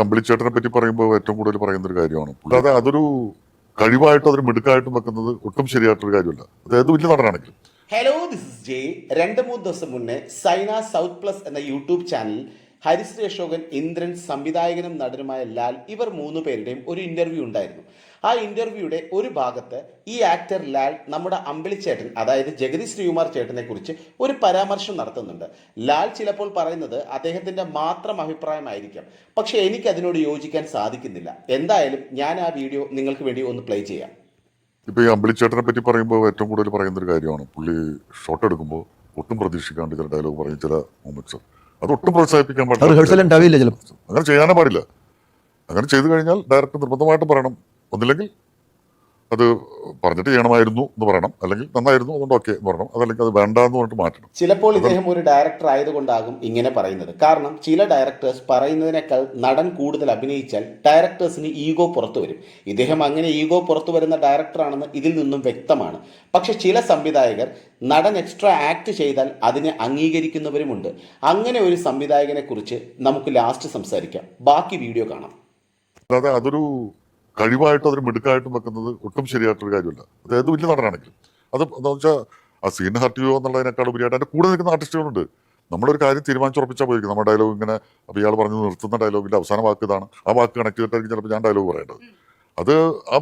അമ്പിളിച്ചേട്ടനെ പറ്റി പറയുമ്പോൾ ഏറ്റവും കൂടുതൽ പറയുന്ന ഒരു കാര്യമാണ്. അല്ലാതെ അതൊരു കഴിവായിട്ടും അതൊരു മിടുക്കായിട്ടും വെക്കുന്നത് ഒട്ടും ശരിയായിട്ടൊരു കാര്യമല്ല. അതായത് വലിയ നടനാണെങ്കിലും. Hello, this is J. 2-3 ദിവസം മുന്നേ സൈന സൗത്ത് പ്ലസ് എന്ന യൂട്യൂബ് ചാനൽ ഹരിശ്രീ അശോകൻ, ഇന്ദ്രൻ, സംവിധായകനും നടനുമായ ലാൽ, ഇവർ 3 പേരുടെയും ഒരു ഇന്റർവ്യൂ ഉണ്ടായിരുന്നു. ആ ഇന്റർവ്യൂയുടെ ഒരു ഭാഗത്ത് ഈ ആക്ടർ ലാൽ നമ്മുടെ അമ്പിളിച്ചേട്ടൻ, അതായത് ജഗതി ശ്രീകുമാർ ചേട്ടനെ കുറിച്ച് ഒരു പരാമർശം നടത്തുന്നുണ്ട്. ലാൽ ചിലപ്പോൾ പറയുന്നത് അദ്ദേഹത്തിന്റെ മാത്രം അഭിപ്രായമായിരിക്കാം, പക്ഷെ എനിക്ക് അതിനോട് യോജിക്കാൻ സാധിക്കുന്നില്ല. എന്തായാലും ഞാൻ ആ വീഡിയോ നിങ്ങൾക്ക് വേണ്ടി ഒന്ന് പ്ലേ ചെയ്യാം. ഇപ്പൊ ഈ അമ്പിളിച്ചേട്ടനെ പറ്റി പറയുമ്പോൾ ഏറ്റവും കൂടുതൽ പറയുന്ന ഒരു കാര്യമാണ്, പുള്ളി ഷോട്ട് എടുക്കുമ്പോൾ ഒട്ടും പ്രതീക്ഷിക്കാണ്ട് ചില ഡയലോഗ് പറയും, ചില മൊമെന്റ്സ് അത് ഒട്ടും പ്രോത്സാഹിപ്പിക്കാൻ പാടില്ല. അങ്ങനെ ചെയ്യാനേ പാടില്ല. അങ്ങനെ ചെയ്തു കഴിഞ്ഞാൽ ഡയറക്ടർ നിർബന്ധമായിട്ട് പറയണം. ഒന്നില്ലെങ്കിൽ അത് പറഞ്ഞിട്ട് ചെയ്യണമായിരുന്നു എന്ന് പറയണം, അല്ലെങ്കിൽ നന്നായിരുന്നു അതുകൊണ്ട് ഓക്കെ എന്ന് പറയണം, അതല്ലെങ്കിൽ അത് വേണ്ട എന്ന് പറഞ്ഞിട്ട് മാറ്റണം. ചിലപ്പോൾ ഇദ്ദേഹം ഒരു ഡയറക്ടർ ആയതുകൊണ്ടാകും ഇങ്ങനെ പറയുന്നത്. കാരണം ചില ഡയറക്ടേഴ്സ് പറയുന്നതിനേക്കാൾ നടൻ കൂടുതൽ അഭിനയിച്ചാൽ ഡയറക്ടേഴ്സിന് ഈഗോ പുറത്തു വരും. ഇദ്ദേഹം അങ്ങനെ ഈഗോ പുറത്തു വരുന്ന ഡയറക്ടറാണെന്ന് ഇതിൽ നിന്നും വ്യക്തമാണ്. പക്ഷെ ചില സംവിധായകർ നടൻ എക്സ്ട്രാ ആക്ട് ചെയ്താൽ അതിനെ അംഗീകരിക്കുന്നവരുമുണ്ട്. അങ്ങനെ ഒരു സംവിധായകനെ കുറിച്ച് നമുക്ക് ലാസ്റ്റ് സംസാരിക്കാം. ബാക്കി വീഡിയോ കാണാം. അതായത് അതൊരു കഴിവായിട്ടും അതൊരു മിടുക്കായിട്ടും വെക്കുന്നത് ഒട്ടും ശരിയായിട്ടൊരു കാര്യമല്ല. അതായത് വലിയ നടനാണെങ്കിലും അത് എന്താ വെച്ചാൽ ആ സീൻ ഹർട്ട് ചെയ്യുമോ എന്നുള്ളതിനേക്കാൾ ഉപരിയായിട്ട് അതിൻ്റെ കൂടെ നിൽക്കുന്ന ആർട്ടിസ്റ്റുകളുണ്ട്. നമ്മളൊരു കാര്യം തീരുമാനിച്ചുറപ്പിച്ചാൽ പോയിരിക്കും. നമ്മുടെ ഡയലോഗ് ഇങ്ങനെ അപ്പോൾ ഇയാൾ പറഞ്ഞ് നിർത്തുന്ന ഡയലോഗിൻ്റെ അവസാന വാക്ക് ഇതാണ്, ആ വാക്ക് കണക്ട് ചെയ്തിട്ടായിരിക്കും ചിലപ്പോൾ ഞാൻ ഡയലോഗ് പറയേണ്ടത്. അത് ആ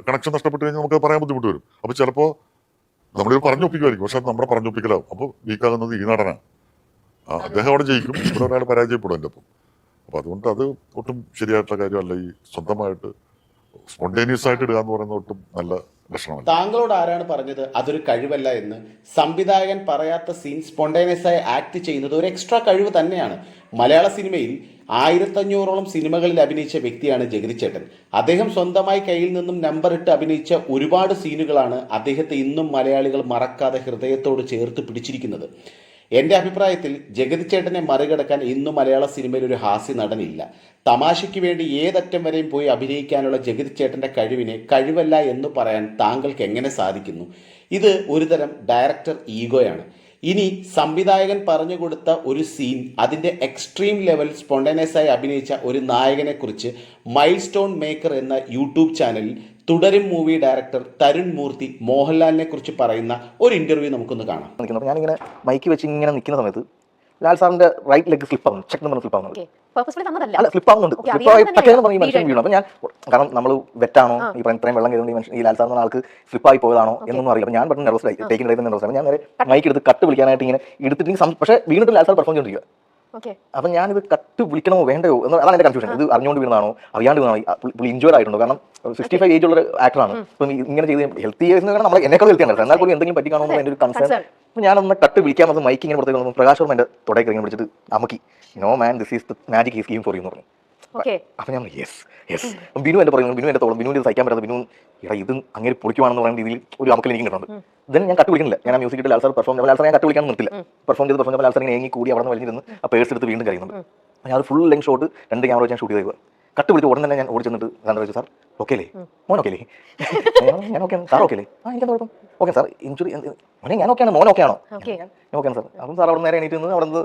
കണക്ഷൻ നഷ്ടപ്പെട്ട് കഴിഞ്ഞാൽ നമുക്ക് പറയാൻ ബുദ്ധിമുട്ട് വരും. അപ്പോൾ ചിലപ്പോൾ നമ്മളിത് പറഞ്ഞൊപ്പിക്കുമായിരിക്കും, പക്ഷെ അത് നമ്മുടെ പറഞ്ഞൊപ്പിക്കലാവും. അപ്പോൾ വീക്കാകുന്നത് ഈ നടനാണ്. അദ്ദേഹം അവിടെ ജയിക്കും, ഇവിടെ ഒരാൾ പരാജയപ്പെടും എൻ്റെ ഒപ്പം. അപ്പോൾ അതുകൊണ്ട് അത് ഒട്ടും ശരിയായിട്ടുള്ള കാര്യമല്ല. ഈ സ്വന്തമായിട്ട് സ്പോണ്ടേനിയസ് ആയിട്ട് ഇടുക എന്ന് പറയുന്നത് ഒട്ടും നല്ല ലക്ഷണമല്ല. താങ്കളോട് ആരാണ് പറഞ്ഞത് അതൊരു കഴിവല്ല എന്ന്? സംവിധായകൻ പറയാത്ത സീൻ സ്പോണ്ടേനിയസ് ആയി ആക്ട് ചെയ്യുന്നത് ഒരു എക്സ്ട്രാ കഴിവ് തന്നെയാണ്. മലയാള സിനിമയിൽ 1500ഓളം സിനിമകളിൽ അഭിനയിച്ച വ്യക്തിയാണ് ജഗതി ചേട്ടൻ. അദ്ദേഹം സ്വന്തമായി കയ്യിൽ നിന്നും നമ്പർ ഇട്ട് അഭിനയിച്ച ഒരുപാട് സീനുകളാണ് അദ്ദേഹത്തെ ഇന്നും മലയാളികൾ മറക്കാതെ ഹൃദയത്തോട് ചേർത്ത് പിടിച്ചിരിക്കുന്നത്. എൻ്റെ അഭിപ്രായത്തിൽ ജഗതി ചേട്ടനെ മറികടക്കാൻ ഇന്നും മലയാള സിനിമയിൽ ഒരു ഹാസ്യ നടനില്ല. തമാശയ്ക്ക് വേണ്ടി ഏതറ്റം വരെയും പോയി അഭിനയിക്കാനുള്ള ജഗതി ചേട്ടൻ്റെ കഴിവിനെ കഴിവല്ല എന്ന് പറയാൻ താങ്കൾക്ക് എങ്ങനെ സാധിക്കുന്നു? ഇത് ഒരുതരം ഡയറക്ടർ ഈഗോയാണ്. ഇനി സംവിധായകൻ പറഞ്ഞു കൊടുത്ത ഒരു സീൻ അതിൻ്റെ എക്സ്ട്രീം ലെവൽ സ്പോണ്ടേനിയസ് ആയി അഭിനയിച്ച ഒരു നായകനെ കുറിച്ച് മൈൽ സ്റ്റോൺ മേക്കർ എന്ന യൂട്യൂബ് ചാനലിൽ തുടരും മൂവി ഡയറക്ടർ തരുൺ മൂർത്തി മോഹൻലാലിനെ കുറിച്ച് പറയുന്ന ഒരു ഇന്റർവ്യൂ നമുക്കൊന്ന് കാണാം. ഞാനിങ്ങനെ മൈക്ക് വെച്ച് ഇങ്ങനെ നിൽക്കുന്ന സമയത്ത് ലാൽ സാറിന്റെ റൈറ്റ് ലെഗ് സ്ലിപ്പ് ആവുന്നു, ചെക്ക് നമ്പർ സ്ലിപ്പ് ആവുന്നുണ്ട്. അല്ല, സ്ലിപ്പ് ആവുന്നുണ്ട്. ഈ മനുഷ്യൻ വീണു. അപ്പൊ ഞാൻ, കാരണം നമ്മൾ വെറ്റാണോ ഈ ഇത്രയും വെള്ളം കയറുകൊണ്ട് ഈ ലാൽ സാർ എന്ന ആൾക്ക് സ്ലിപ്പായി പോയതാണോ എന്നൊന്നും അറിയില്ല. അപ്പോൾ ഞാൻ പെട്ടെന്ന് നെർവസായി, ടേക്കിംഗ് ഡ്രൈവ് നെർവസായി. ഞാൻ നേരെ മൈക്ക് എടുത്ത് കട്ട് വിളിക്കാനായിട്ട് ഇങ്ങനെ എടുത്തിട്ട്, പക്ഷേ വീണിട്ട് ലാൽ സാർ പെർഫോം ചെയ്തിരിക്കുക. അപ്പം ഞാനിത് കട്ട് വിളിക്കണമോ വേണ്ടയോ എന്ന്, അതാണ് എൻ്റെ കൺഫ്യൂഷൻ. ഇത് അറിഞ്ഞുകൊണ്ട് വീണതാണോ അറിയാണ്ട് വീണാണോ? പുള്ളി ഇഞ്ചുവേർഡ് ആയിട്ടുണ്ടോ? കാരണം 65 ഏജ് ഉള്ള ആക്ടറാണ്. ഇപ്പം ഇങ്ങനെ ചെയ്ത് ഹെൽത്തി ഏജ് നമ്മൾ എന്നെക്കാൾ ഹെൽത്തി ആണ്. എന്നാൽ പോലും എന്തെങ്കിലും പറ്റിക്കാണോ എന്ന് എൻ്റെ ഒരു കൺസേൺ. അപ്പം ഞാനൊന്ന് കട്ട് വിളിക്കാൻ വന്നത് മൈക്ക് ഇങ്ങനെ പുറത്തേക്ക് വന്നു. പ്രകാശ് വർമ്മ എൻ്റെ തുടക്കി ഇങ്ങനെ വിളിച്ചിട്ട് അമുക്കി, no man, this is the magic is giving for you എന്ന് പറഞ്ഞു. അപ്പം ഞാൻ യെസ് യെസ്. ബിനു എൻ്റെ പറയുന്നു, ബിനു എൻ്റെ തോളം, ബിനുവിന് ഇത് സഹിക്കാൻ പറ്റാത്ത, ബിനു ഇത് അങ്ങനെ പൊളിക്കുവാണെന്ന് പറയുന്ന രീതിയിൽ ഒരു അമക്കൽ എനിക്ക് കിട്ടുന്നുണ്ട്. ദെൻ ഞാൻ കട്ട് വിളിക്കുന്നില്ല. ഞാൻ ആ മ്യൂസിക് ഇട്ട് Lal sir perform Lal sir ഞാൻ കട്ട് വിളിക്കാൻ നിർത്തില്ല. പെർഫോം ചെയ്ത് ലാൽ സാർ ഇങ്ങനെ ഏങ്ങി കൂടി അവിടെ നിന്ന് വലിഞ്ഞിരുന്ന് ആ പേഴ്സ് എടുത്ത് വീണ്ടും കറിയുന്നുണ്ട്. ഞാൻ ഫുൾ ലെങ്ത് ഷോട്ട് 2 ക്യാമറ വെച്ച് ഞാൻ ഷൂട്ട് ചെയ്തേക്കുക. കട്ട് വിളിച്ച് ഉടൻ തന്നെ ഞാൻ ഓടി ചെന്നിട്ട് സാറിന് ചോദിച്ചു, സാർ ഓക്കെ അല്ലേ? മോൻ ഓക്കെ അല്ലേ? ഞാൻ ഓക്കെ ആണ്. സാർ ഓക്കെ അല്ലേ? എനിക്കെന്താ കുഴപ്പം? ഓക്കെ സാർ, ഇഞ്ചുറി മോനെ ഞാൻ ഓക്കെയാണ്. മോൻ ഓക്കെ ആണോ? ഞാൻ ഓക്കെയാണ് സാർ. അപ്പം സാർ അവിടെ നേരെ എണീറ്റ് നിന്ന് അവിടെ നിന്ന്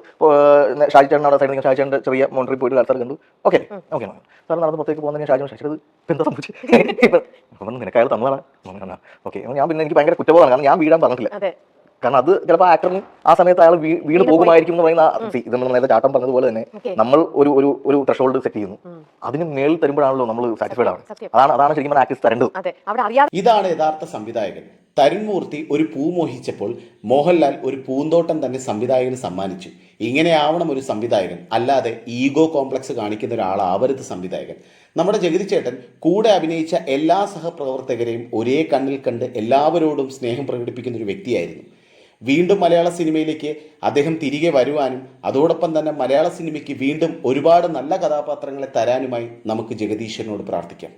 ഷാജിച്ചേട്ടൻ അവിടെ സൈഡിൽ ഷാജിച്ചേട്ടൻ്റെ ചെറിയ മോണിറ്ററിൽ പോയിട്ട് ലാൽ സാർ കണ്ടു. ഓക്കെ ഓക്കെ സാർ നടന്ന് പുറത്തേക്ക് പോകുന്ന ഞാൻ ഷാജിയോട് ഷാജിച്ചത് എന്താ സംഭവിച്ചു? അപ്പം നിനക്ക് അയാൾ തന്നതാണ്. ഓക്കെ. ഞാൻ പിന്നെ എനിക്ക് ഭയങ്കര കുറ്റബോധമാണ്, കാരണം ഞാൻ വീഴാൻ പറഞ്ഞിട്ടില്ല. കാരണം അത് ചിലപ്പോൾ ആക്ടറിന് ആ സമയത്ത് അയാൾ വീണ് പോകുമായിരിക്കും എന്ന് പറയുന്ന ഇത് നമ്മൾ നേരത്തെ ചാട്ടം പറഞ്ഞതുപോലെ തന്നെ നമ്മൾ ഒരു ത്രഷോൾഡ് സെറ്റ് ചെയ്യുന്നു. അതിന് മേളിൽ തരുമ്പോഴാണല്ലോ നമ്മൾ സാറ്റിസ്ഫൈഡ് ആവുന്നത്. അതാണ് ശരിക്കും ആക്ടേഴ്സ് തരേണ്ടത്. ഇതാണ് യഥാർത്ഥ സംവിധായകൻ. തരുൺ മൂർത്തി ഒരു പൂ മോഹിച്ചപ്പോൾ മോഹൻലാൽ ഒരു പൂന്തോട്ടം തന്നെ സംവിധായകന് സമ്മാനിച്ചു. ഇങ്ങനെയാവണം ഒരു സംവിധായകൻ, അല്ലാതെ ഈഗോ കോംപ്ലക്സ് കാണിക്കുന്ന ഒരാളാവരുത് സംവിധായകൻ. നമ്മുടെ ജഗതി ചേട്ടൻ കൂടെ അഭിനയിച്ച എല്ലാ സഹപ്രവർത്തകരെയും ഒരേ കണ്ണിൽ കണ്ട് എല്ലാവരോടും സ്നേഹം പ്രകടിപ്പിക്കുന്ന ഒരു വ്യക്തിയായിരുന്നു. വീണ്ടും മലയാള സിനിമയിലേക്ക് അദ്ദേഹം തിരികെ വരുവാനും അതോടൊപ്പം തന്നെ മലയാള സിനിമയ്ക്ക് വീണ്ടും ഒരുപാട് നല്ല കഥാപാത്രങ്ങളെ തരാനുമായി നമുക്ക് ജഗദീശ്വരനോട് പ്രാർത്ഥിക്കാം.